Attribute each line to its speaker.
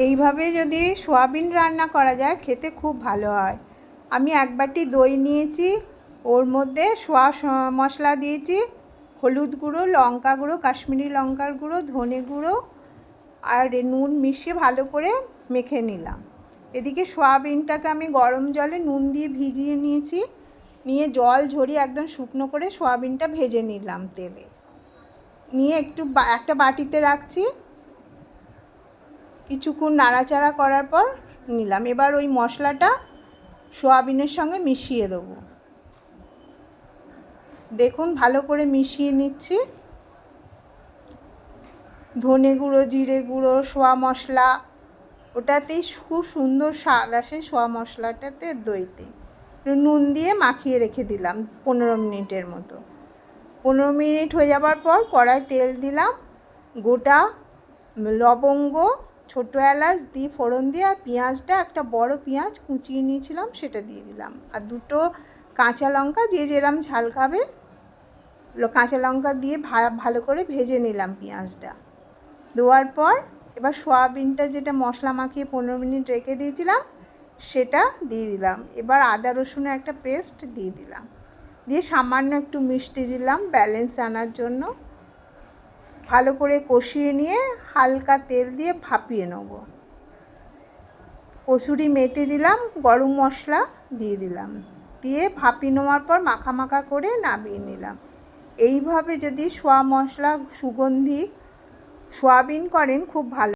Speaker 1: এইভাবে যদি সোয়াবিন রান্না করা যায় খেতে খুব ভালো হয়। আমি এক বাটি দই নিয়েছি, ওর মধ্যে মশলা দিয়েছি, হলুদ গুঁড়ো, লঙ্কা গুঁড়ো, কাশ্মীরি লঙ্কার গুঁড়ো, ধনে গুঁড়ো আর নুন মিশিয়ে ভালো করে মেখে নিলাম। এদিকে সোয়াবিনটাকে আমি গরম জলে নুন দিয়ে ভিজিয়ে নিয়েছি, নিয়ে জল ঝরিয়ে একদম শুকনো করে সোয়াবিনটা ভেজে নিলাম তেলে, নিয়ে একটা বাটিতে রাখছি। কিছুক্ষণ নাড়াচাড়া করার পর নিলাম। এবার ওই মশলাটা সোয়াবিনের সঙ্গে মিশিয়ে দেবো। দেখুন ভালো করে মিশিয়ে নিচ্ছি। ধনে গুঁড়ো, জিরে গুঁড়ো, সোয়া মশলা, ওটাতেই খুব সুন্দর স্বাদ আসে সোয়া মশলাটাতে, দইতে। নুন দিয়ে মাখিয়ে রেখে দিলাম 15 মিনিটের মতো। 15 মিনিট হয়ে যাবার পর কড়াই তেল দিলাম, গোটা লবঙ্গ, ছোটো এলাচ দিয়ে ফোড়ন দিয়ে, আর পেঁয়াজটা একটা বড় পেঁয়াজ কুচিয়ে নিয়েছিলাম সেটা দিয়ে দিলাম, আর দুটো কাঁচা লঙ্কা, যে যেরম ঝাল খাবে কাঁচা লঙ্কা দিয়ে ভালো করে ভেজে নিলাম পেঁয়াজটা। দেওয়ার পর এবার সোয়াবিনটা যেটা মশলা মাখিয়ে 15 মিনিট রেখে দিয়েছিলাম সেটা দিয়ে দিলাম। এবার আদা রসুনের একটা পেস্ট দিয়ে দিলাম, দিয়ে সামান্য একটু মিষ্টি দিলাম ব্যালেন্স আনার জন্য। ভালো করে কষিয়ে নিয়ে হালকা তেল দিয়ে ভাপিয়ে নেব। কসুরি মেথি দিলাম, গরম মশলা দিয়ে দিলাম, দিয়ে ভাপিয়ে নেওয়ার পর মাখা মাখা করে নামিয়ে নিলাম। এইভাবে যদি সোয়া মশলা সুগন্ধি সোয়াবিন করেন খুব ভালো।